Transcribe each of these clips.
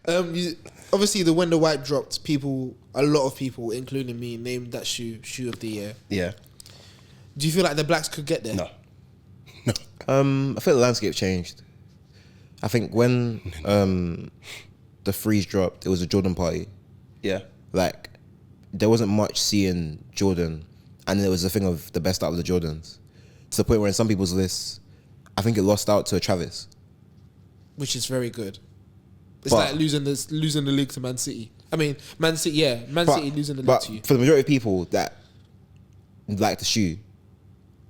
Obviously, when the white dropped, a lot of people, including me, named that shoe of the year. Yeah. Do you feel like the blacks could get there? No. I feel the landscape changed. I think when the 3's dropped, it was a Jordan party. Yeah. Like, there wasn't much seeing Jordan, and it was a thing of the best out of the Jordans. To the point where in some people's lists, I think it lost out to a Travis. Which is very good. It's like losing the league to Man City. I mean, Man City losing the league to you. For the majority of people that like the shoe,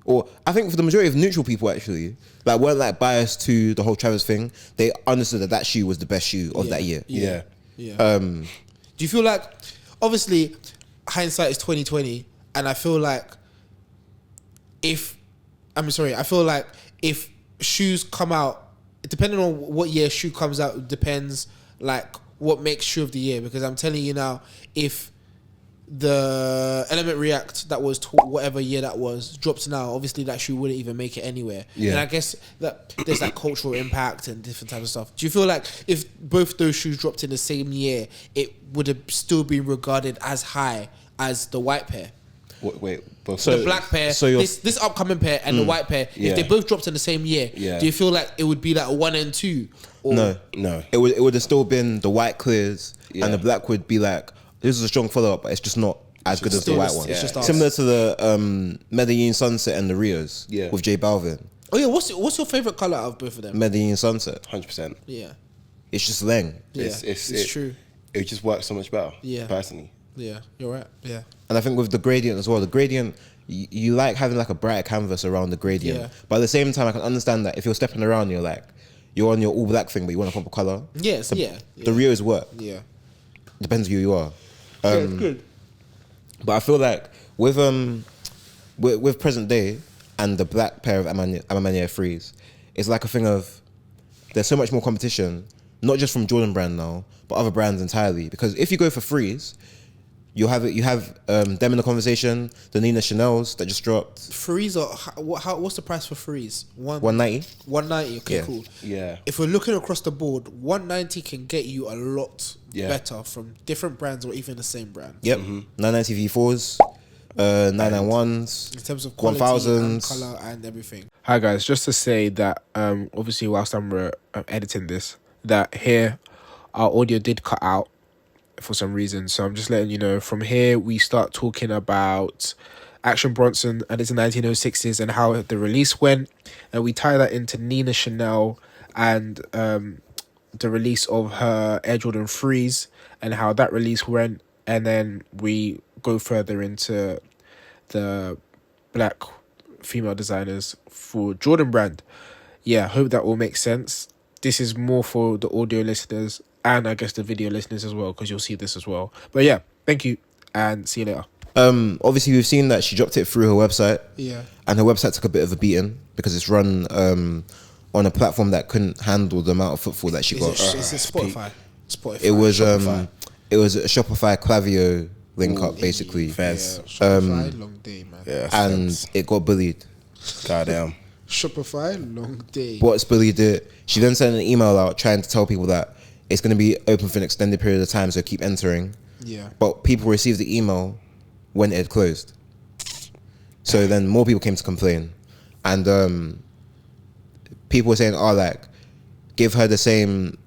or I think for the majority of neutral people actually, like weren't like biased to the whole Travis thing, they understood that shoe was the best shoe of that year. Yeah. Do you feel like, obviously, hindsight is 2020, and I feel like if shoes come out, depending on what year shoe comes out, it depends like what makes shoe of the year. Because I'm telling you now, if the Element React that was whatever year that was drops now, obviously that shoe wouldn't even make it anywhere. Yeah. And I guess that there's that cultural impact and different types of stuff. Do you feel like if both those shoes dropped in the same year, it would have still been regarded as high as the white pair? So the black pair, so this upcoming pair and the white pair, if they both dropped in the same year, do you feel like it would be like a 1 and 2? Or No. It would have still been the white clears, and the black would be like, this is a strong follow-up, but it's just not as good as the white one. Similar to the Medellin Sunset and the Rios with J Balvin. Oh yeah, what's your favourite colour out of both of them? Medellin Sunset. 100%. Yeah. It's just Leng. Yeah, it's true. It just works so much better. Yeah. Personally. Yeah, you're right. Yeah. And I think with the gradient as well, the gradient, you like having like a brighter canvas around the gradient. Yeah. But at the same time, I can understand that if you're stepping around, you're on your all black thing, but you want to pump a colour. Yes, The Rios work. Yeah. Depends who you are. It's good. But I feel like with present day and the black pair of Maniere 3's, it's like a thing of there's so much more competition, not just from Jordan brand now, but other brands entirely. Because if you go for 3's, you have them in the conversation, the Nina Chanel's that just dropped. 3's what's the price for 3's? 190. 190. Okay, cool. Yeah. If we're looking across the board, 190 can get you a lot better from different brands or even the same brand. Yep. 990 V4s, 991s, in terms of quality 1000s, and colour and everything. Hi guys, just to say that obviously whilst I'm editing this, that here our audio did cut out for some reason, so I'm just letting you know. From here we start talking about Action Bronson and its 1906s and how the release went, and we tie that into Nina Chanel and the release of her Air Jordan 3's and how that release went, and then we go further into the black female designers for Jordan brand. Yeah, hope that all makes sense. This is more for the audio listeners and I guess the video listeners as well, because you'll see this as well. But yeah, thank you and see you later. Obviously we've seen that she dropped it through her website. Yeah. And her website took a bit of a beating because it's run on a platform that couldn't handle the amount of footfall that she got. It's Spotify. It was it was a Shopify Klaviyo link up basically. Shopify, long day, man. Yeah, and it got bullied. Goddamn. Shopify, long day. What's bullied it? She then sent an email out trying to tell people that it's going to be open for an extended period of time, so keep entering. Yeah. But people received the email when it had closed. So then more people came to complain. And people were saying, give her the same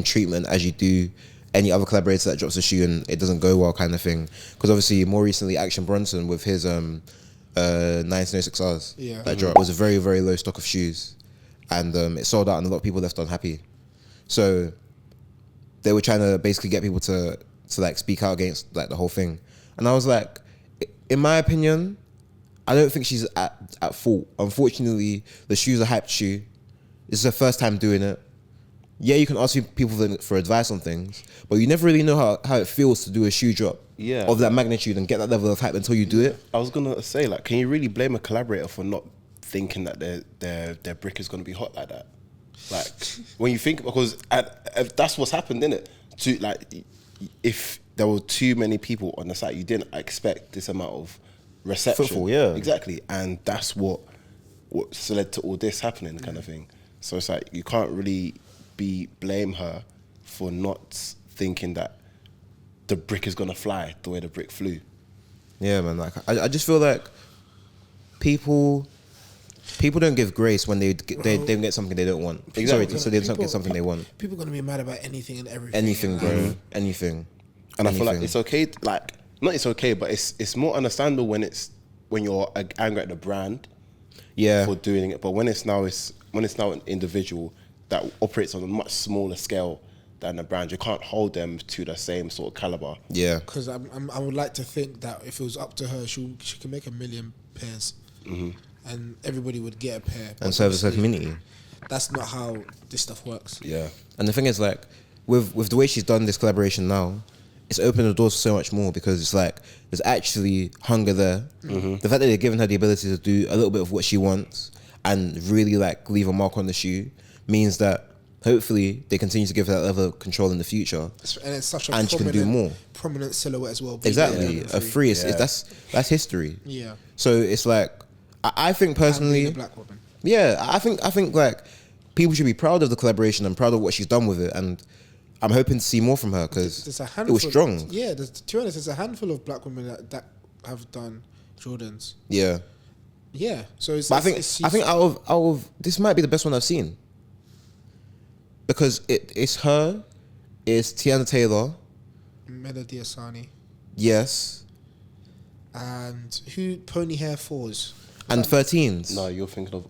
treatment as you do any other collaborator that drops a shoe and it doesn't go well kind of thing. Because obviously more recently Action Bronson with his 1906Rs that dropped was a very, very low stock of shoes. And it sold out and a lot of people left unhappy. So they were trying to basically get people to like speak out against like the whole thing. And I was like, in my opinion, I don't think she's at fault. Unfortunately, the shoe's a hyped shoe. This is her first time doing it. Yeah, you can ask people for advice on things, but you never really know how it feels to do a shoe drop of that magnitude and get that level of hype until you do it. I was gonna say, like, can you really blame a collaborator for not thinking that their brick is gonna be hot like that? Like, when you think, because that's what's happened, innit? If there were too many people on the site, you didn't expect this amount of reception. Footfall, yeah. Exactly. And that's what led to all this happening kind of thing. So it's like, you can't really blame her for not thinking that the brick is gonna fly the way the brick flew. Yeah, man. Like I just feel like people don't give grace when they get something they don't want. Exactly. Sorry, so they don't get something they want. People are gonna be mad about anything and everything. Anything, bro. Anything. And I feel like it's okay. Like, not it's okay, but it's more understandable when you're angry at the brand, for doing it. But when it's now an individual that operates on a much smaller scale than the brand, you can't hold them to the same sort of caliber. Yeah. Because I would like to think that if it was up to her, she can make 1 million pairs, and everybody would get a pair. And service her community. That's not how this stuff works. Yeah. And the thing is, like, with the way she's done this collaboration now, it's opened the doors for so much more, because it's like there's actually hunger there. The fact that they're giving her the ability to do a little bit of what she wants and really like leave a mark on the shoe means that hopefully they continue to give her that level of control in the future. And it's such a and she can do more. Prominent silhouette as well. Exactly, a free. That's history. Yeah. So it's like I think personally, And being a black woman. yeah, I think like people should be proud of the collaboration and proud of what she's done with it, and I'm hoping to see more from her because There's a it handful. was strong. Yeah, to be honest, there's a handful of black women that have done Jordans. Yeah, Yeah, so it's. but I think out of this might be the best one I've seen, because it's her, it's Tiana Taylor, Melody Asani, yes, and who Pony Hair Fours. and 13s. No, you're thinking of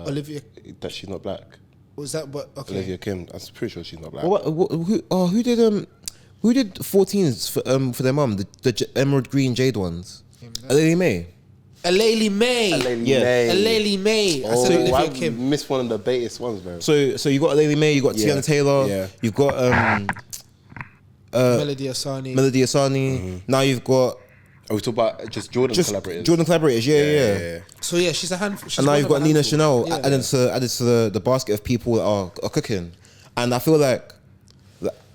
Olivia. that she's not black. Was that what? Okay. Olivia Kim. I'm pretty sure she's not black. Who did 14s for their mum, the emerald green jade ones? Lily May. Aleli May. Yeah. Aleli May. I said Oh, I Olivia Kim. missed one of the baitest ones, bro. So you got Lily May, you got Yeah. Tiana Taylor, Yeah. you've got Melody Asani. Melody Asani. Now you've got Are we talking about just Jordan collaborators? Jordan collaborators. Yeah. So yeah, she's a handful. She's And now one you've of a got Nina handful. Chanel Yeah. added to the basket of people that are cooking. And I feel like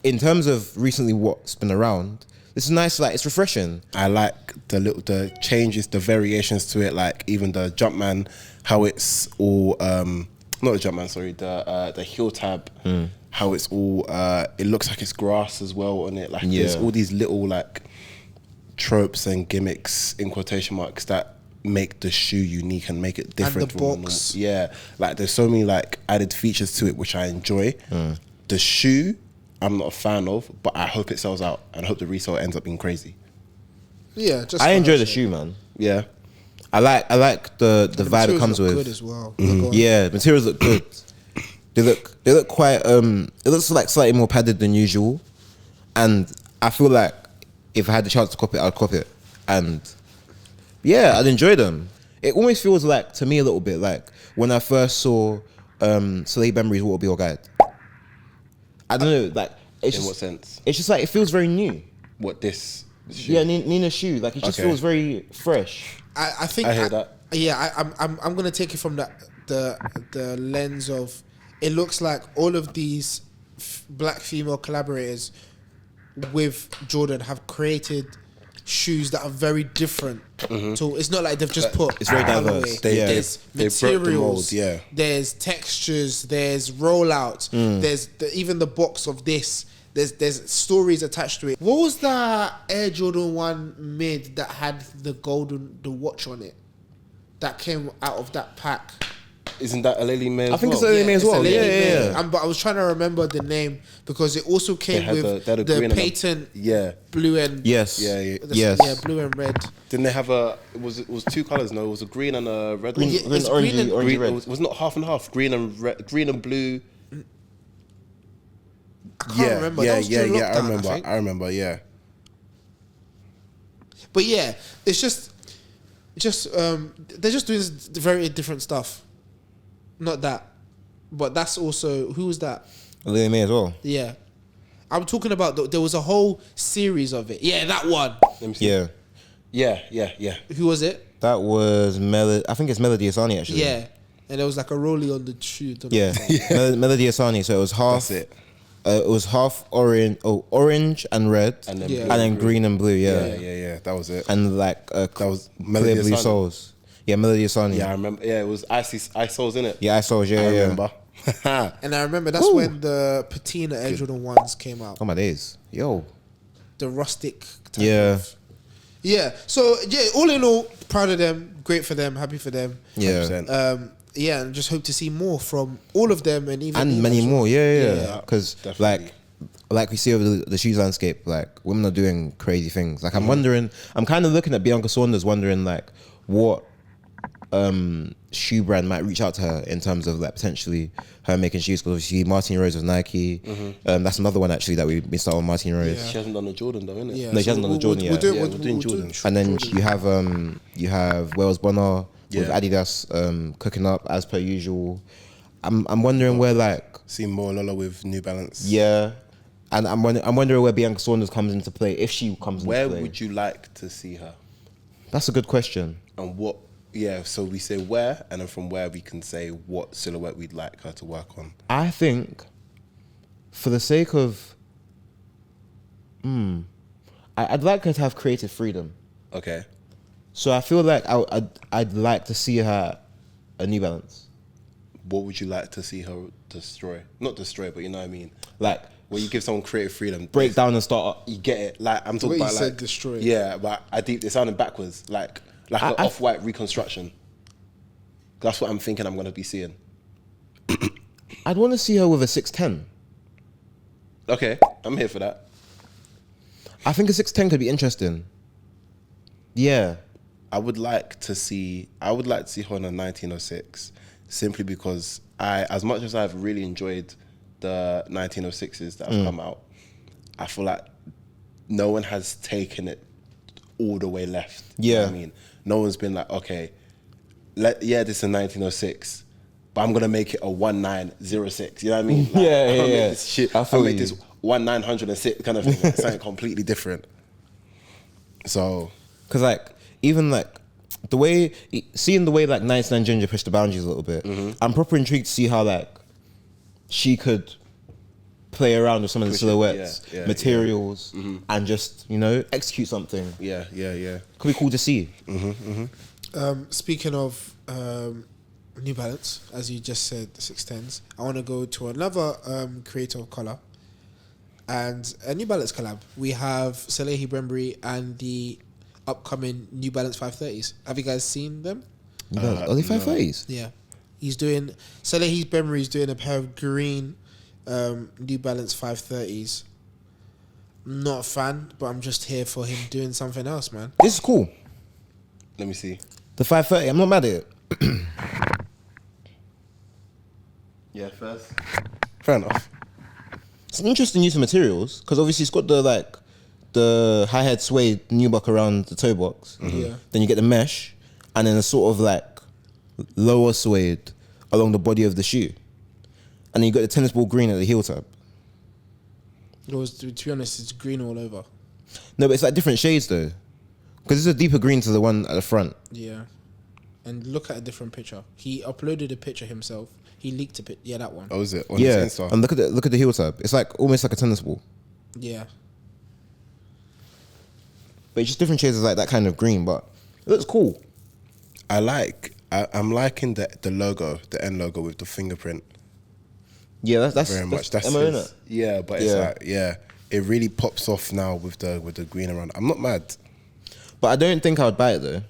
in terms of recently what's been around, this is nice. Like, it's refreshing. I like the changes, the variations to it. Like even the Jumpman, how it's all not the Jumpman, sorry, the heel tab, how it's all it looks like it's grass as well on it. Like there's all these little like tropes and gimmicks in quotation marks that make the shoe unique and make it different. And the from box. normal. Yeah, like there's so many like added features to it which I enjoy. The shoe I'm not a fan of, but I hope it sells out and I hope the resale ends up being crazy. Yeah, just I for enjoy her the sake. shoe, man. Yeah. I like the vibe it materials comes look with. good as well. Yeah, materials look good. They look quite it looks like slightly more padded than usual, and I feel like if I had the chance to copy it, I'd copy it. And yeah, I'd enjoy them. It almost feels like, to me, a little bit like when I first saw Salehe Bembury's Water Be Your Guide. I don't know, like it's In just, what sense? It's just like it feels very new. What this shoe? Yeah, Nina's shoe, like it just Okay. feels very fresh. I think I hear that. Yeah, I'm gonna take it from the lens of it looks like all of these black female collaborators with Jordan have created shoes that are very different. So it's not like they've just put. It's very Colourway. diverse. There's they broke the materials. mold, yeah. There's textures. There's rollouts. There's even the box of this. There's stories attached to it. What was that Air Jordan 1 mid that had the watch on it? That came out of that pack. Isn't that a Lily May as I think well? it's a Lily May as it's a well. Lady Yeah. May. But I was trying to remember the name because it also came had with they had a the green and a- patent Yeah. blue and Yes. Yeah. yeah, blue and red. Didn't they have it was two colours, no? It was a green and a red one. Yeah, Green, it's orangey, green and- orangey Green, red. was not half and half. Green and red, green and blue. I can't remember. That was during lockdown, I remember, yeah. But yeah, it's just they're just doing very different stuff. Not that, but that's also who was that? Lily May as well. Yeah, I'm talking about. There was a whole series of it. Yeah, that one. Let me see. Yeah. Who was it? That was Melody. I think it's Melody Asani actually. Yeah, and there was like a rollie on the shoe. Yeah. Melody Asani. So it was half. That's it. It was half orange and red, And then Yeah. blue and then green and blue. Yeah. Yeah. That was it. And like That was clear Melody blue Asani. soles. Yeah, Melody Asani. Yeah, I remember. Yeah, it was ice soles in it. Yeah, I saw. Yeah, I yeah. remember. And I remember that's when the patina Air Jordan 1s came out. Oh my days, yo. The rustic type Yeah. of. Yeah. So yeah, all in all, proud of them, great for them, happy for them. Yeah. 100%. Yeah, and just hope to see more from all of them and even Many as well. more. Yeah. Yeah, Because definitely. like we see over the shoes landscape, like women are doing crazy things. Like I'm wondering, I'm kind of looking at Bianca Saunders, wondering like what shoe brand might reach out to her in terms of like potentially her making shoes. Because obviously Martin Rose with Nike. That's another one actually that we missed out on, Martin Rose. Yeah. She hasn't done the Jordan though, innit? Yeah, No, she hasn't done the Jordan yet. Yeah, we're doing Jordans. And then you have Wells Bonner with Yeah. Adidas cooking up as per usual. I'm wondering where like See more Lola with New Balance. yeah, and I'm wondering where Bianca Saunders comes into play if she comes Where into play. would you like to see her? That's a good question. And what? Yeah, so we say where, and then from where we can say what silhouette we'd like her to work on. I think, for the sake of, I'd like her to have creative freedom. Okay. So I feel like I'd like to see her a New Balance. What would you like to see her destroy? Not destroy, but you know what I mean. Like Where you give someone creative freedom, break down and start up. You get it. Like I'm talking What you about, said, like destroy. Yeah, but it sounded backwards, like an off-white reconstruction. That's what I'm thinking. I'm gonna be seeing. I'd want to see her with a 610. Okay, I'm here for that. I think a 610 could be interesting. Yeah. I would like to see her on a 1906, simply because as much as I've really enjoyed the 1906s that have come out, I feel like no one has taken it all the way left. You know what I mean, no one's been like, okay, this is a 1906, but I'm gonna make it a 1906. You know what I mean? Like, Yeah, I'm gonna yeah, make yeah. this shit. I feel I'll make you. this 1906 kind of thing. It's something completely different. So, Because like even like seeing the way like 99 Ginger pushed the boundaries a little bit, I'm proper intrigued to see how like she could play around with some of the Push it, silhouettes, yeah, materials, and just execute something. yeah. Could be cool to see. Speaking of New Balance, as you just said, the 610s, I want to go to another creator of colour and a New Balance collab. We have Salehe Bembury and the upcoming New Balance 530s. Have you guys seen them? Are they 530s? Yeah. Salehe Bembury is doing a pair of green New Balance 530s. I'm not a fan, but I'm just here for him doing something else, man. This is cool. Let me see. The 530, I'm not mad at it. Yeah, first. Fair enough. It's an interesting use of materials because obviously it's got the high head suede nubuck around the toe box. Yeah. Then you get the mesh, and then a sort of like lower suede along the body of the shoe, and then you got the tennis ball green at the heel tab. To be honest, it's green all over. No, but it's like different shades though, because it's a deeper green to the one at the front. Yeah. And look at a different picture. He uploaded a picture himself. He leaked a picture. Yeah, that one. Oh, is it? On Yeah, his Insta? and look at the heel tab. It's like almost like a tennis ball, Yeah. but it's just different shades of like that kind of green. But it looks cool. I'm liking the logo, the end logo with the fingerprint Yeah, that's very much. That's Emma, his, innit? yeah, but it's it really pops off now with the green around. I'm not mad. But I don't think I would buy it though,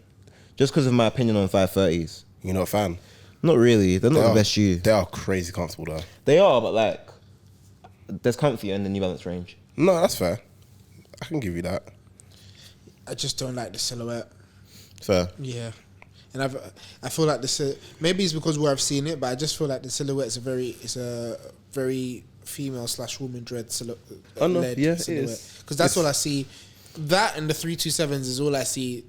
just because of my opinion on 530s. You're not a fan. Not really. They're not the best shoe. They are crazy comfortable though. They are, but like, there's comfier in the New Balance range. No, that's fair. I can give you that. I just don't like the silhouette. Fair. Yeah. And I feel like maybe it's because where I've seen it, but I just feel like the silhouette is a very female / woman dread silhouette. Oh, no. Yeah, it is. Because that's all I see. That and the 327s is all I see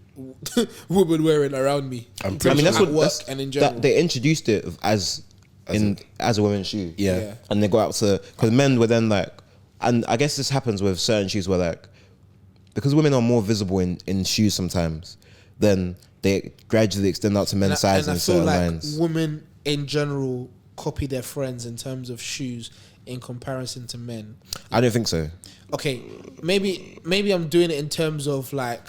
women wearing around me. I mean, that's at what work that's, and in general. they introduced it as a women's shoe. Yeah. And they got out to, because men were then like, and I guess this happens with certain shoes where like, because women are more visible in shoes sometimes, then they gradually extend out to men's sizes and I in feel certain like lines. women in general copy their friends in terms of shoes in comparison to men. I don't think so. Okay, maybe I'm doing it in terms of like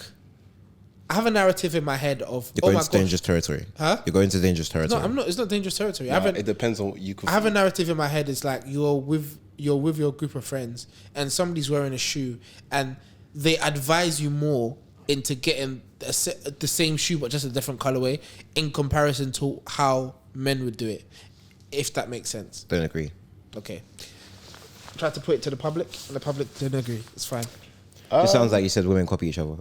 I have a narrative in my head of You're going to dangerous territory. Huh? You're going to dangerous No, territory. I'm not. It's not dangerous territory. It depends on what you can. I have a narrative in my head. It's like you're with your group of friends, and somebody's wearing a shoe, and they advise you more into getting the same shoe but just a different colorway in comparison to how men would do it. If that makes sense. Don't agree. Okay. Tried to put it to the public, and the public didn't agree. It's fine. It sounds like you said women copy each other.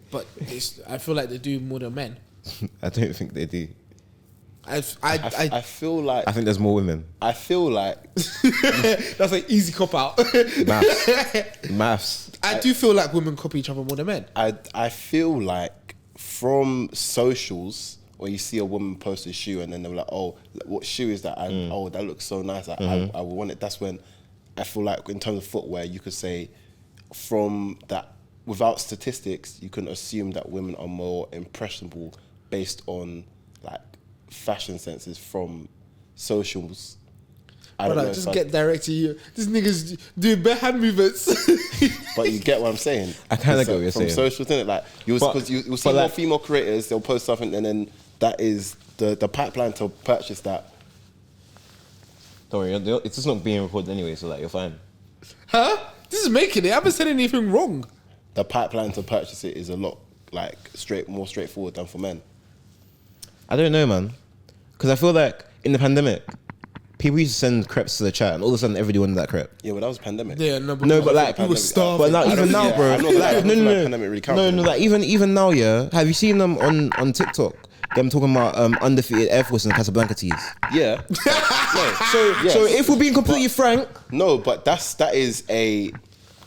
But I feel like they do more than men. I don't think they do. I feel like I think there's more women. I feel like That's an easy cop out. Maths. I do feel like women copy each other more than men. I feel like from socials when you see a woman post a shoe and then they're like, oh, what shoe is that? Oh, that looks so nice. I would want it. That's when I feel like in terms of footwear, you could say from that, without statistics, you can assume that women are more impressionable based on like fashion senses from socials. I don't know. Just get direct to you. This nigga's doing bare hand movements. But you get what I'm saying. I kind of get what you're saying. From socials, isn't it? Like because you'll see more female creators. They'll post something, and then that is the pipeline to purchase that. Don't worry, it's just not being recorded anyway, so like you're fine. Huh? This is making it. I haven't said anything wrong. The pipeline to purchase it is a lot like more straightforward than for men. I don't know, man, because I feel like in the pandemic, people used to send crepes to the chat, and all of a sudden everybody wanted that crepe. Yeah, but that was pandemic. Yeah, no, But like people were starving. But now, even now, bro. I'm not like pandemic really counts. No, like even now, yeah. Have you seen them on TikTok? Them talking about undefeated Air Force and Casablanca tees. Yeah. So if we're being completely frank, no, but that is a.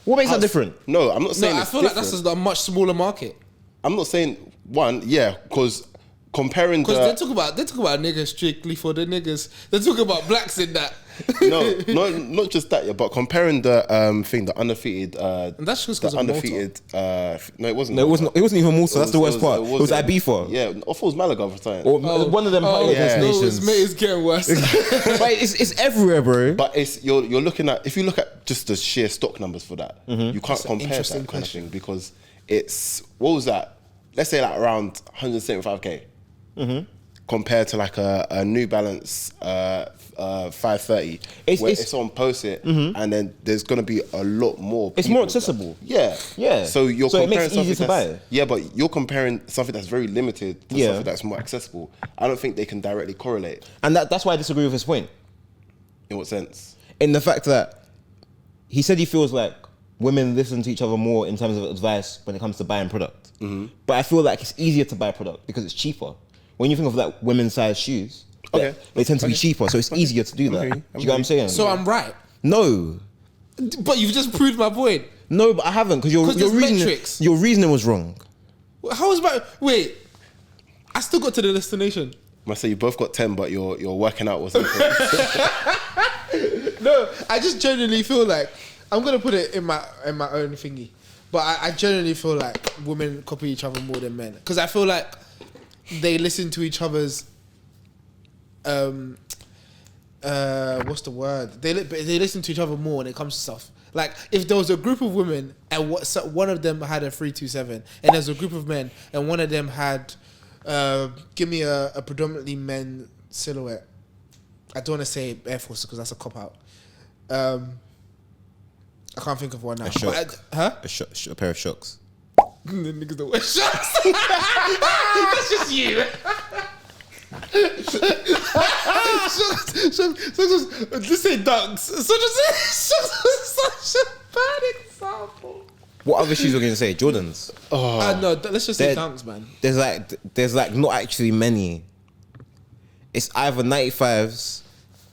What makes that different? No, I'm not saying. I feel like that's a much smaller market. I'm not saying because comparing because they talk about niggas strictly for the niggas. They talk about blacks in that. No, not just that, yeah, but comparing the the undefeated. And that's just because the undefeated. No, it wasn't. No, it wasn't even Malta. That's the worst part. It was Ibiza. Yeah, I thought it was Malaga for something. Or one of them higher destinations. It's getting worse. But it's everywhere, bro. But you're looking at, if you look at just the sheer stock numbers for that, you can't compare that kind of thing because it's, what was that? Let's say like around 175k compared to like a New Balance 530. It's on Post It, and then there's gonna be a lot more. It's more accessible. Yeah. So comparing it makes it easier to buy. Yeah, but you're comparing something that's very limited to something that's more accessible. I don't think they can directly correlate. And that's why I disagree with his point. In what sense? In the fact that he said he feels like women listen to each other more in terms of advice when it comes to buying product. But I feel like it's easier to buy product because it's cheaper. When you think of like women's size shoes, they tend to be cheaper, so it's easier to do that. Do you get what I'm saying? So I'm right. No. But you've just proved my point. No, but I haven't, because your reasoning was wrong. How is my... Wait. I still got to the destination. I say you both got 10, but you're working out or something. No, I just genuinely feel like... I'm going to put it in my own thingy. But I genuinely feel like women copy each other more than men. Because I feel like they listen to each other's... what's the word? They listen to each other more when it comes to stuff. Like if there was a group of women and one of them had a 327, and there's a group of men and one of them had, give me a predominantly men silhouette. I don't want to say Air Force because that's a cop out. I can't think of one now. A shock. A pair of shocks. The niggas don't wear shocks. That's just you. Just say dunks. So just such a bad example. What other shoes are you going to say? Jordans? No, let's just say dunks, man. There's like not actually many. It's either 95s,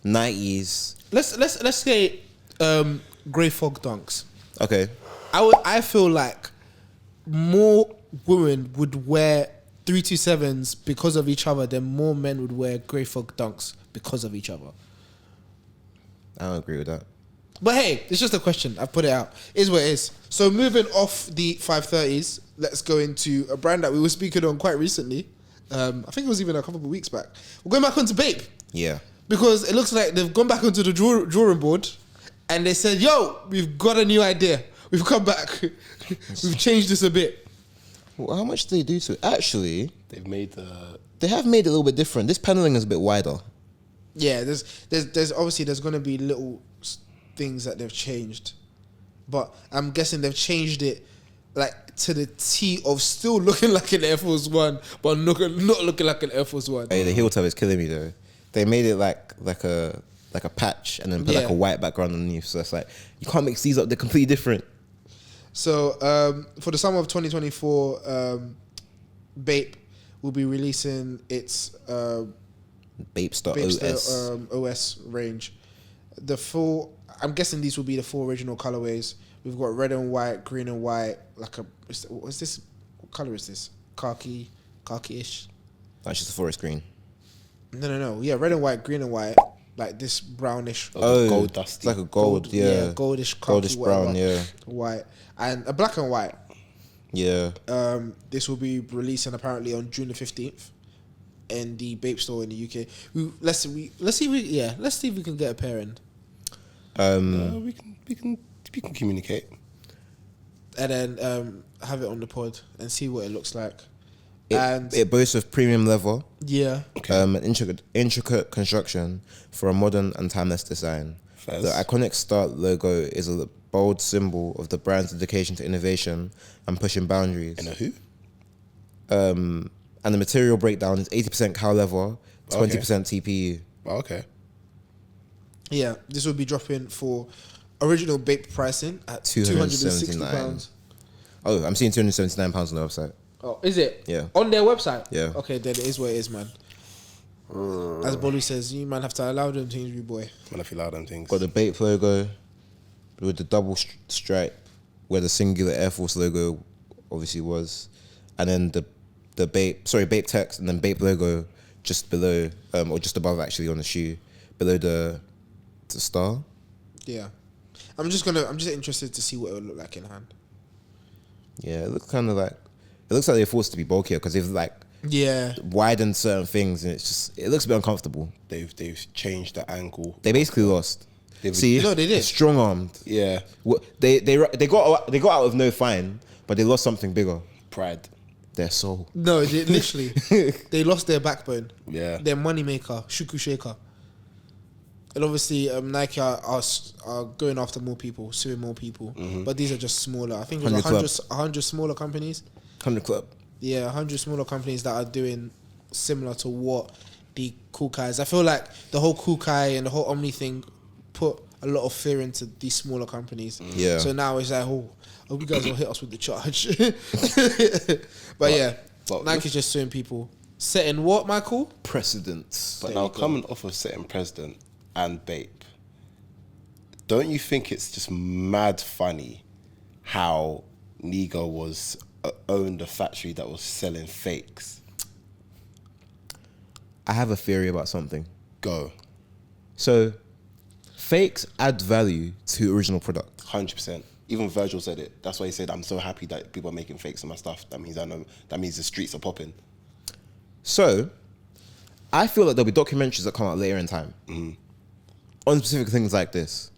90s. Let's say grey fog dunks. Okay. I feel like more women would wear 327s because of each other than more men would wear grey fog dunks because of each other. I don't agree with that. But hey, it's just a question. I've put it out. It is what it is. So moving off the 530s, let's go into a brand that we were speaking on quite recently. I think it was even a couple of weeks back. We're going back onto Bape. Yeah. Because it looks like they've gone back onto the drawing board and they said, yo, we've got a new idea. We've come back. We've changed this a bit. Well, how much do they do to it? Actually, They've made the. they have made it a little bit different. This paneling is a bit wider. Yeah, there's obviously there's gonna be little things that they've changed, but I'm guessing they've changed it like to the T of still looking like an Air Force One, but not looking like an Air Force One. Hey, the heel tab is killing me though. They made it like a patch and then put like a white background underneath. So it's like you can't mix these up. They're completely different. So for the summer of 2024, Bape will be releasing its Bape.os. OS range. I'm guessing these will be the 4 original colorways. We've got red and white, green and white. What color is this? Khaki-ish. That's just a forest green. No. Yeah, red and white, green and white. Like this brownish. Gold dusty. It's like a gold, yeah. Goldish, khaki, goldish brown, yeah. White. And a black and white. Yeah. This will be releasing apparently on June the 15th in the Bape store in the UK. Let's see if we can get a pair in. We can communicate. And then have it on the pod and see what it looks like. It boasts of premium leather, Yeah. an intricate construction for a modern and timeless design. Fairs. The iconic start logo is a bold symbol of the brand's dedication to innovation and pushing boundaries. In a who? And the material breakdown is 80% cow leather, 20% TPU. Oh, okay. Yeah. This will be dropping for original Bape pricing at £260. Oh, I'm seeing £279 on the website. Oh, is it? Yeah. On their website? Yeah. Okay, then it is what it is, man. As Bolly says, you man have to allow them things, you boy. Man, if you allow them things. Got the Bape logo with the double stripe where the singular Air Force logo obviously was. And then the Bape text and then Bape logo just below, or just above actually on the shoe, below the star. Yeah. I'm just interested to see what it will look like in hand. Yeah, it looks like they're forced to be bulkier because they've like widened certain things and it looks a bit uncomfortable. They've changed the angle. They basically lost. See, No, they did. Strong armed. Yeah. They got out of no fine, but they lost something bigger. Pride. Their soul. No, they literally. They lost their backbone. Yeah. Their money maker, Shuku Shaker. And obviously, Nike are going after more people, suing more people. Mm-hmm. But these are just smaller. I think it was 100 smaller companies. 100 Club. Yeah, 100 smaller companies that are doing similar to what the Cool Kais. I feel like the whole Cool Kai and the whole Omni thing put a lot of fear into these smaller companies. Yeah. So now it's like, oh, you guys will hit us with the charge. But Nike's just suing people. Setting what, Michael? Precedents. But now coming off of setting President and Bape, don't you think it's just mad funny how Nigo was owned a factory that was selling fakes? I have a theory about something. Go. So, fakes add value to original product. 100%. Even Virgil said it. That's why he said, I'm so happy that people are making fakes of my stuff. That means the streets are popping. So, I feel like there'll be documentaries that come out later in time on specific things like this,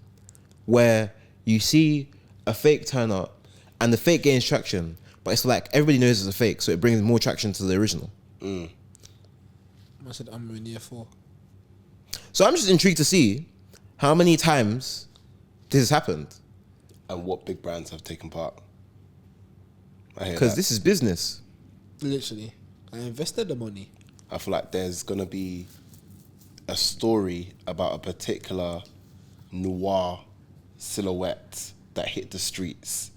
where you see a fake turn up and the fake gains traction, but it's like everybody knows it's a fake, so it brings more traction to the original. I said I'm in year 4. So I'm just intrigued to see how many times this has happened. And what big brands have taken part. Because this is business. Literally. I invested the money. I feel like there's going to be a story about a particular noir silhouette that hit the streets.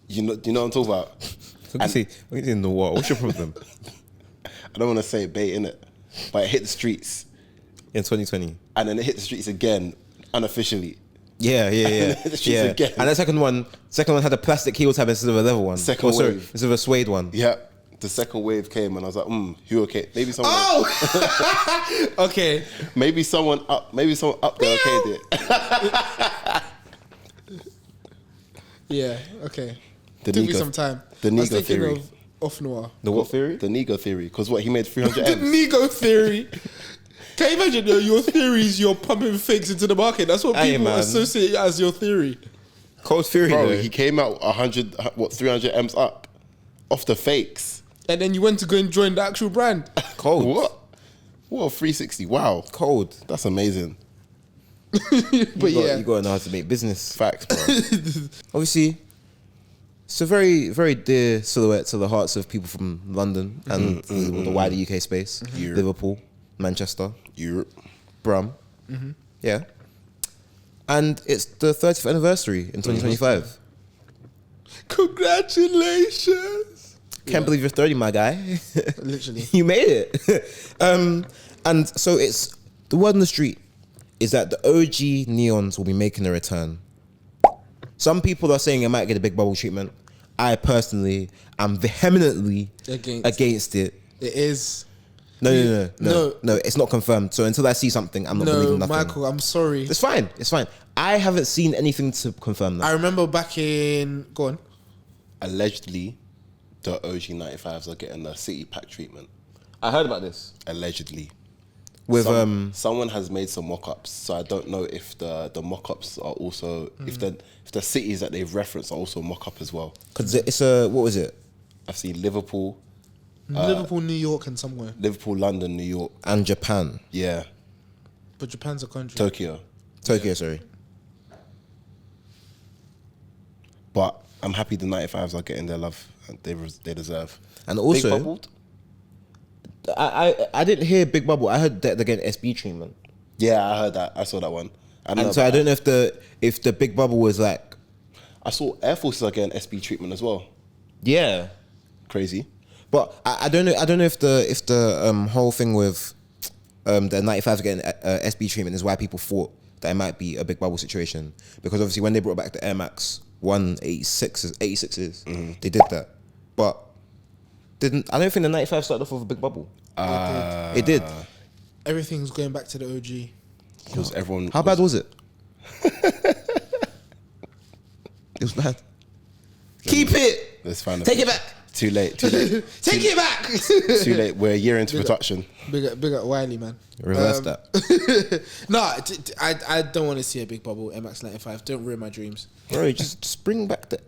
You know what I'm talking about? Look in the wall. What's your problem? I don't want to say bait, innit? But it hit the streets. In 2020. And then it hit the streets again, unofficially. Yeah. The streets again. And the second one had a plastic heel tab instead of a leather one. Second wave. Instead of a suede one. Yeah. The second wave came and I was like, who okay? Maybe someone Okay. maybe someone up there okayed it. Yeah, okay. The Took Nigo, me some time. The I was Nigo thinking theory. of Off Noir. The what theory? The Nigo theory. Because what, he made 300 The M's. Nigo theory. Can you imagine your theory is you're pumping fakes into the market? That's what Aye, people man. associate as your theory. Cold theory, Bro, though. he came out 300 M's up. off the fakes. And then you went to go and join the actual brand. Cold. What a 360. Wow. Cold. That's amazing. But You gotta know how to make business. Facts, bro. Obviously, it's a very, very dear silhouette to the hearts of people from London and the wider UK space. Europe. Liverpool, Manchester, Europe. Brum. Yeah. And it's the 30th anniversary in 2025. Congratulations. Can't believe you're 30, my guy. Literally. You made it. And so it's the word on the street is that the OG neons will be making a return. Some people are saying it might get a big bubble treatment. I personally am vehemently against it. It is. No, it's not confirmed. So until I see something, I'm not believing nothing. Michael, I'm sorry. It's fine. I haven't seen anything to confirm that. I remember back in... Go on. Allegedly, the OG 95s are getting the city pack treatment. I heard about this. Allegedly. With someone has made some mock-ups, so I don't know if the mock-ups are also if the cities that they've referenced are also mock-up as well. because it's a what was it? I've seen Liverpool, Liverpool, New York and somewhere. London, New York, And Japan, yeah, But Japan's a country. Tokyo. sorry. But I'm happy the 95s are getting their love and they deserve. And Big also, bubbled? I didn't hear Big Bubble. I heard that they're getting SB treatment. Yeah, I heard that. I saw that one. I And so I don't know if the Big Bubble was like, I saw Air Forces are getting SB treatment as well. yeah. Crazy. But I don't know. I don't know if the whole thing with the 95s getting SB treatment is why people thought that it might be a Big Bubble situation, because obviously when they brought back the Air Max 86s, they did that. But I don't think the 95 started off with a Big Bubble. It did. Everything's going back to the OG. Because everyone. How bad was it? It was bad. Keep it. Let's find Take it back. Too late. Take it back. Too late. We're a year into production. Big up Wiley, man. Reverse that. No, I don't want to see a big bubble MX 95. Don't ruin my dreams. Bro, just bring back the...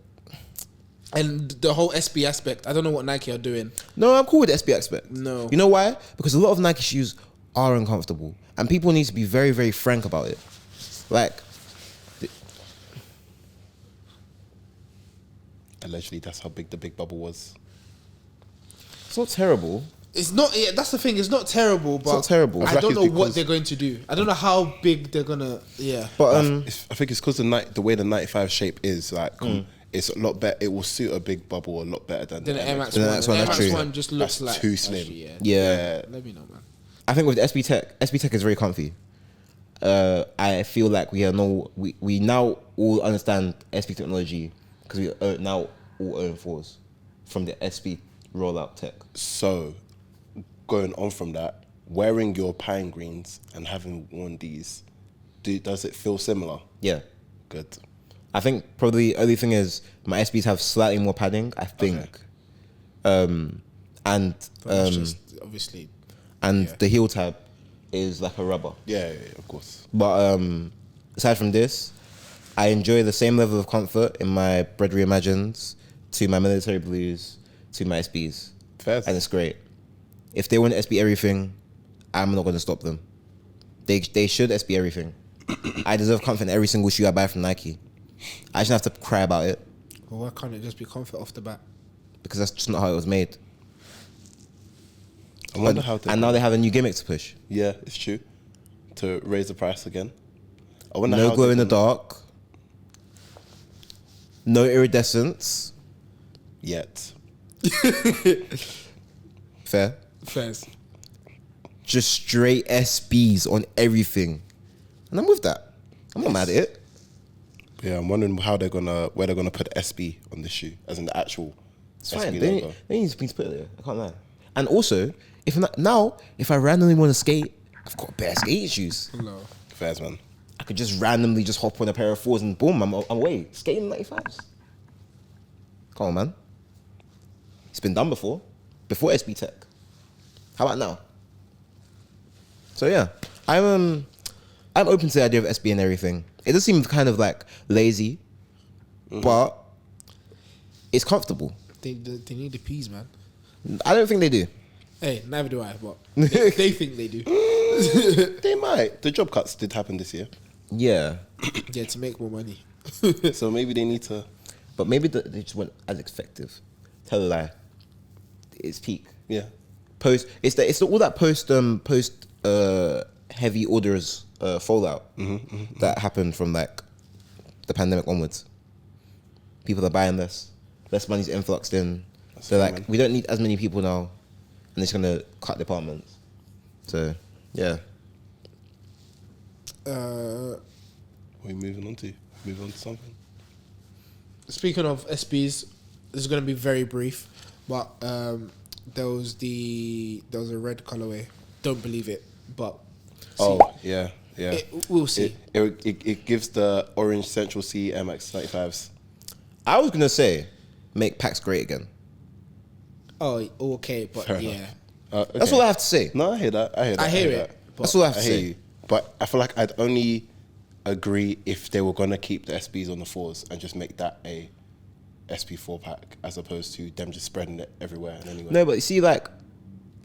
And the whole SB aspect, I don't know what Nike are doing. No, I'm cool with SB aspect. No. You know why? Because a lot of Nike shoes are uncomfortable. And people need to be very, very frank about it. Like... Allegedly, that's how big the big bubble was. It's not terrible. It's not. Yeah, that's the thing. It's not terrible, but not terrible. I don't know what because- they're going to do. I don't know how big they're gonna. Yeah. But I think it's because the way the 95 shape is like it's a lot better. It will suit a big bubble a lot better than Then the Air Max Then one. that's The one, Air that's Max true. one just looks That's like too slim. actually, Yeah. Let me know, man. I think with SB Tech is very comfy. I feel like we now all understand SB technology because we now all own 4s from the SB rollout tech. So, going on from that, wearing your pine greens and having worn these, does it feel similar? Yeah. Good. I think probably the only thing is my SBs have slightly more padding, I think. Okay. And It's just obviously. the heel tab is like a rubber. Yeah, of course. But aside from this, I enjoy the same level of comfort in my Bread Reimagines to my military blues to my SBs. Fair. And it's great. If they want to SB everything, I'm not going to stop them. They should SB everything. I deserve comfort in every single shoe I buy from Nike. I shouldn't have to cry about it Well, why can't it just be comfort off the bat? because that's just not how it was made. I wonder how they... And now they have a new gimmick to push. Yeah, it's true. To raise the price again. I wonder No how glow they're in the gonna- dark. No iridescence. Yet. Fair. Fairs. Just straight SBs on everything. And I'm with that. I'm not mad at it. Yeah, I'm wondering where they're gonna put SB on the shoe, as in the actual It's SB fine. logo. They need to please put it there. I can't lie. And also, if I randomly want to skate, I've got bare skate shoes. No. Fairs, man. I could just randomly just hop on a pair of 4s and boom, I'm away. Skating 95s. Come on, man. It's been done before. Before SB Tech. How about now? So yeah, I'm open to the idea of SB and everything. It does seem kind of like lazy, but it's comfortable. They need the peas, man. I don't think they do. Hey, neither do I, but they think they do. They might. The job cuts did happen this year, Yeah, Yeah, to make more money. so maybe they need to. but maybe they just weren't as effective. Tell a lie. It's peak. Yeah. It's all that post heavy orders fallout that happened from like the pandemic onwards. People are buying less money's influxed in. They're like, man. we don't need as many people now, and it's gonna cut departments. So yeah, What are we moving on to? Move on to something. Speaking of SBs, this is going to be very brief, but there was a red colorway. Don't believe it, but Oh yeah. we'll see. It gives the orange Central C MX 95s. I was gonna say make packs great again. Oh, okay, but Fair yeah, enough. Okay. That's all I have to say. No, I hear that. I hear it. But That's all I have I to hear say. you. But I feel like I'd only agree if they were gonna keep the SBs on the 4s and just make that a SP4 pack, as opposed to them just spreading it everywhere and anywhere. No, but you see, like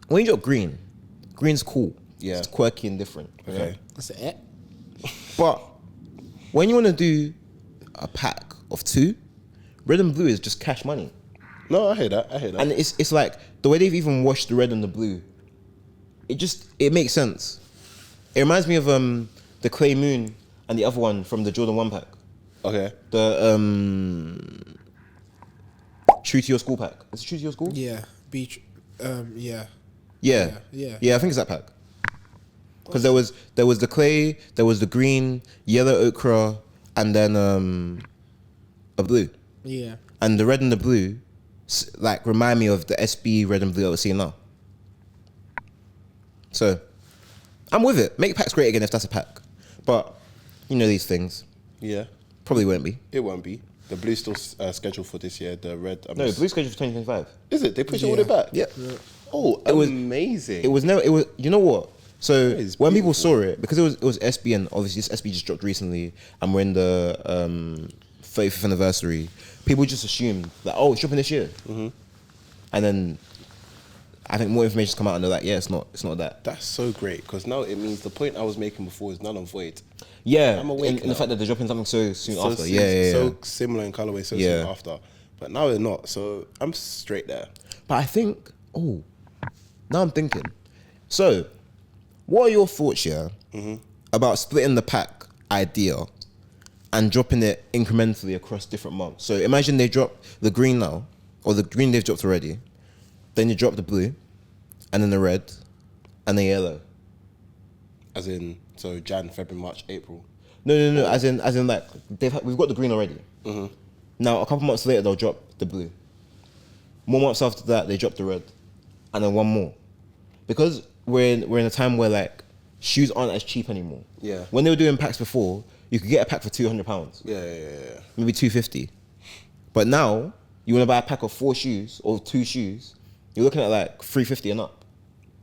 when you drop green's cool. Yeah. It's quirky and different. Okay. That's it. But when you want to do a pack of 2, red and blue is just cash money. No, I hear that. And it's like the way they've even washed the red and the blue. It makes sense. It reminds me of the Clay Moon and the other one from the Jordan 1 pack. Okay. The True to Your School pack. Is it True to Your School? Yeah, beach. Yeah. Yeah. Yeah. I think it's that pack. Because there was the clay, there was the green, yellow ochre, and then a blue. Yeah. And the red and the blue, like, remind me of the SB red and blue I was seeing now. So, I'm with it. Make packs great again if that's a pack. But, you know these things. Yeah. Probably won't be. It won't be. The blue's still scheduled for this year. The red. No, blue schedule for 2025. Is it? They pushed it all the way back. Yeah. Oh, It was- amazing. It was never. It was. You know what? So That is when people beautiful. saw it, because it was SB, and obviously this SB just dropped recently, and we're in the 35th anniversary. People just assumed that it's dropping this year, and then I think more information's come out, and they're like, yeah, it's not that. That's so great, because now it means the point I was making before is null and void. Yeah, I'm awake in the now. fact that they're dropping something so soon So after. soon- Yeah. So similar in colorway, so Yeah. soon after. But now they're not. So I'm straight there. But I think, now I'm thinking. So, what are your thoughts, about splitting the pack idea and dropping it incrementally across different months? So imagine they drop the green now, or the green they've dropped already, then you drop the blue, and then the red, and the yellow. As in, so Jan, February, March, April. No. As in, like we've got the green already. Now a couple months later they'll drop the blue. More months after that they drop the red, and then one more, because we're in a time where like shoes aren't as cheap anymore. Yeah. When they were doing packs before, you could get a pack for £200, Yeah. maybe £250. But now you want to buy a pack of 4 shoes or 2 shoes, you're looking at like £350 and up.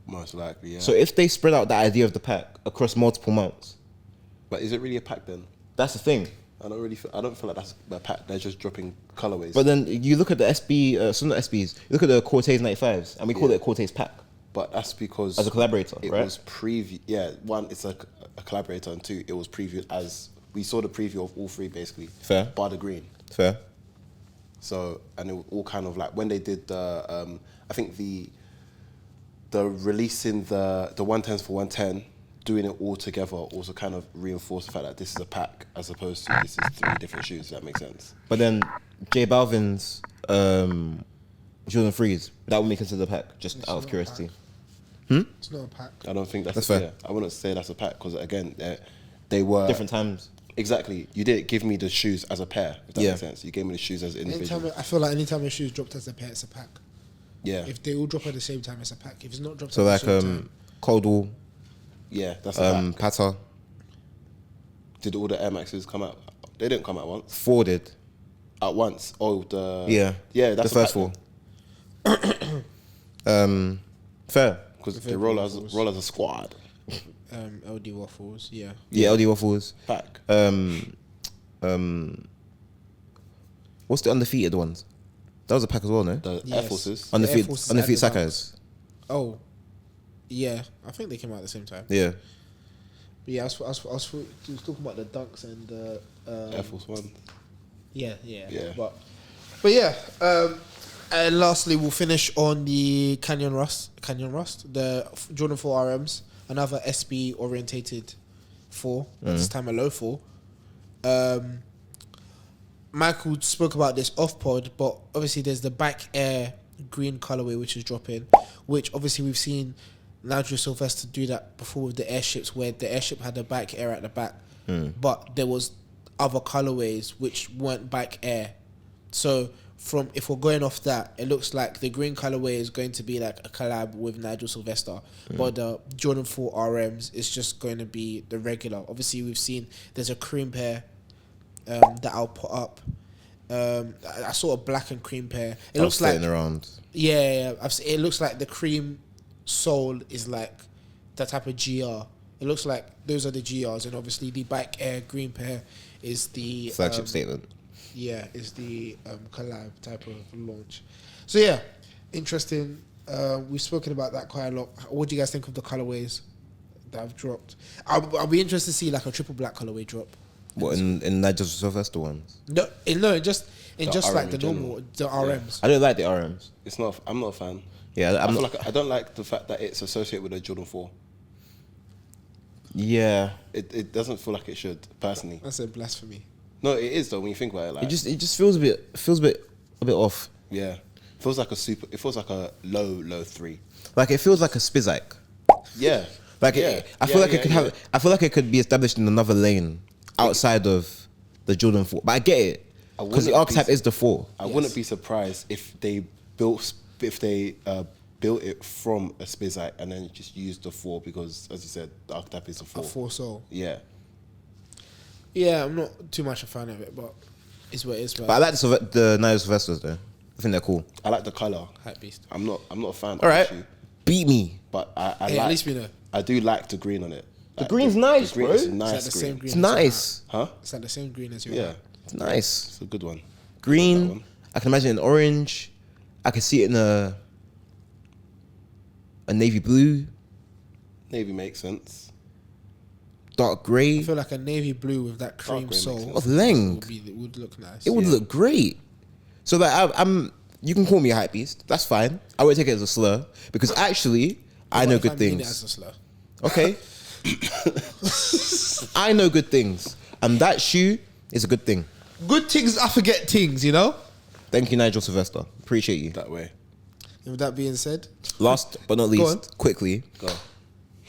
Most likely, yeah. So if they spread out the idea of the pack across multiple months, but is it really a pack then? that's the thing. I don't feel like that's a pack. They're just dropping colorways. But then you look at the SB, some of the SBs, you look at the Cortez 95s, and we call it a Cortez pack But that's because as a collaborator, it right? was preview. Yeah, one, it's a collaborator, and 2, it was previewed as we saw the preview of all 3 basically. Fair. Bar the green. Fair. So, and it was all kind of like when they did the I think the releasing the 110s for 110, doing it all together also kind of reinforced the fact that this is a pack as opposed to this is 3 different shoes. If that makes sense. But then J Balvin's Jordan 3's, that would be considered a pack, just It's out of not a curiosity. It's not a pack. I don't think that's fair. Yeah, I wouldn't say that's a pack because again they were Different times. Exactly. You didn't give me the shoes as a pair. If that Yeah. makes sense. You gave me the shoes as individual. I feel like anytime a shoe's dropped as a pair, it's a pack. Yeah. If they all drop at the same time, it's a pack. If it's not dropped So at like the same time, Coldwell, Yeah, that's a pack. Pata, Did all the Air Maxes come out? They didn't come out once. Forded. At once. Oh, the Yeah, that's the first 4. Fair. because they roll as a squad. LD waffles, yeah. Yeah, LD Waffles. Pack. What's the undefeated ones? That was a pack as well, no? The Air Yes. Forces. On the The Air feet, Forces on the and feet the Sackers. Oh, yeah. I think they came out at the same time. Yeah. But yeah, I was talking about the Dunks and the Air Force One. Yeah. Yeah. But yeah. And lastly, we'll finish on the Canyon Rust, the Jordan 4 RMs, another SB orientated 4, but this time a low 4. Michael spoke about this off pod, but obviously there's the back air green colorway which is dropping, which obviously we've seen Nigel Sylvester do that before with the airships, where the airship had the back air at the back, but there was other colorways which weren't back air. So if we're going off that, it looks like the green colorway is going to be like a collab with Nigel Sylvester, but the Jordan 4 RMs is just going to be the regular. Obviously, we've seen there's a cream pair that I'll put up. I saw a black and cream pair. It looks like around. yeah. It looks like the cream sole is like that type of GR. It looks like those are the GRs, and obviously the back air green pair is the Flagship statement. yeah, is the collab type of launch. So yeah, interesting. We've spoken about that quite a lot. What do you guys think of the colorways that have dropped? I'll be interested to see like a triple black colorway drop. What, in Nigel Sylvester ones? No, just like RM the in normal, the RMs. I don't like the RMs. I'm not a fan. Yeah, I don't like the fact that it's associated with a Jordan 4. Yeah. It doesn't feel like it should, personally. That's a blasphemy. No, it is though when you think about it. Like, It just feels a bit off. yeah, it feels like a low 3. Like it feels like a Spizike. Yeah, Like yeah. I feel like yeah, it could yeah. have. I feel like it could be established in another lane outside of the Jordan 4. But I get it because the wouldn't archetype be- is the 4. I wouldn't be surprised if they built it from a Spizike and then just used the 4 because, as you said, the archetype is a 4. A 4 soul. Yeah, Yeah, I'm not too much a fan of it, but it's what it is. But I like the Nigel Sylvesters though. I think they're cool. I like the color. Hype beast. I'm not a fan. All right, of the shoe, beat me. but I Hey, like. at least we know. I do like the green on it. Like, green's nice, green bro. is a It's It's like nice the green. same green. It's as your nice. Huh? It's like the same green as your Yeah, It's nice. it's a good one. That Green. one. I can imagine in orange. I can see it in a navy blue, Navy makes sense. dark grey. I feel like a navy blue with that cream grey makes sole sense. Of Leng. would look nice. It would look great. So like I'm. You can call me a hype beast. That's fine. I won't take it as a slur because actually I know What if good mean it things. as a slur? Okay. I know good things, and that shoe is a good thing. Good things, I forget things, you know? Thank you, Nigel Sylvester. Appreciate you. That way. And with that being said, Last but not on. least, quickly, Go.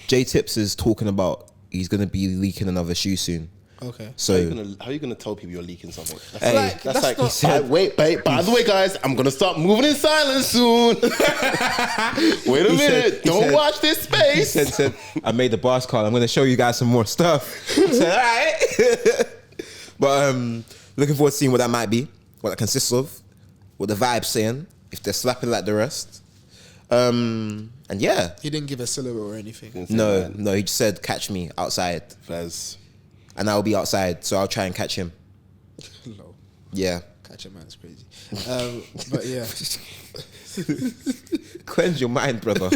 J Tips is talking about he's gonna be leaking another shoe soon. okay. So How are you gonna tell people you're leaking something? That's Hey, like, that's like not- he said, wait, by the way, guys, I'm gonna start moving in silence soon. Wait a He minute, said- he don't said- watch this he space. said, I made the boss call. I'm gonna show you guys some more stuff. I said, all right. But looking forward to seeing what that might be, what that consists of, what the vibe's saying, if they're slapping like the rest. And yeah. He didn't give a silhouette or anything. No, he just said catch me outside. Fez. And I'll be outside, so I'll try and catch him. Low. Yeah. Catch a man's crazy. But yeah. Cleanse your mind, brother.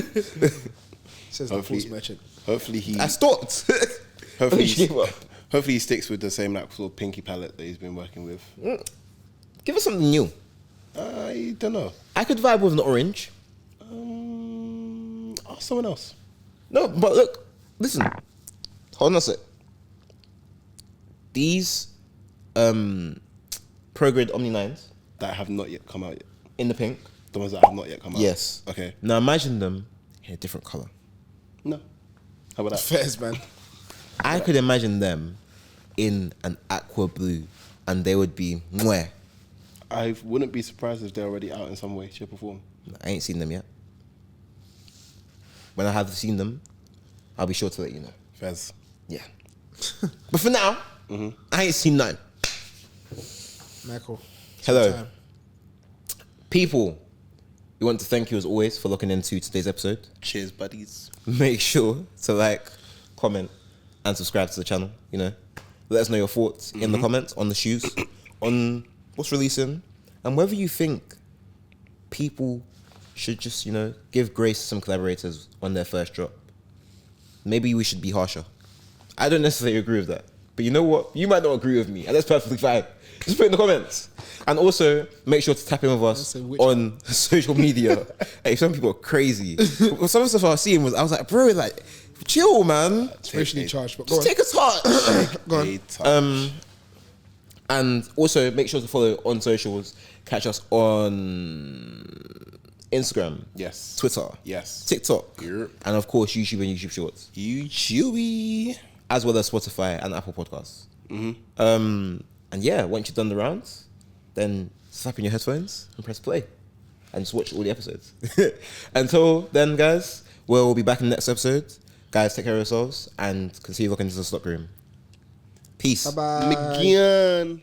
Says the Hopefully- false merchant. Hopefully he I stopped. hopefully She gave up. hopefully he sticks with the same like sort of pinky palette that he's been working with. Give us something new. I don't know. I could vibe with an orange. Ask someone else. No, but look, listen. Hold on a sec. These Prograde Omni 9s That have not yet come out yet. in the pink. The ones that have not yet come out. Yes. Okay. Now imagine them in a different color. No. How about that? Fairs, man. I could imagine them in an aqua blue, and they would be mwah. I wouldn't be surprised if they're already out in some way, shape, or form. I ain't seen them yet. When I have seen them, I'll be sure to let you know. Fez. Yeah. But for now, I ain't seen none. Michael. it's Hello. your time. People, we want to thank you as always for looking into today's episode. Cheers, buddies. Make sure to like, comment, and subscribe to the channel. You know, let us know your thoughts in the comments on the shoes, on what's releasing, and whether you think people should just, give grace to some collaborators on their first drop. Maybe we should be harsher. I don't necessarily agree with that. But you know what? You might not agree with me, and that's perfectly fine. Just put it in the comments. And also, make sure to tap in with us on social media. Hey, some people are crazy. Some of the stuff I was seeing I was like, bro, like, chill, man. It's racially charged, but Just take a touch. go on. And also, make sure to follow on socials. Catch us on Instagram. Yes. Twitter. Yes. TikTok. Yep. And of course, YouTube and YouTube Shorts. YouTube. As well as Spotify and Apple Podcasts. And yeah, once you've done the rounds, then slap in your headphones and press play. And just watch all the episodes. Until then, guys, we'll be back in the next episode. Guys, take care of yourselves and continue looking into the stockroom. Peace. Bye-bye. McGeon.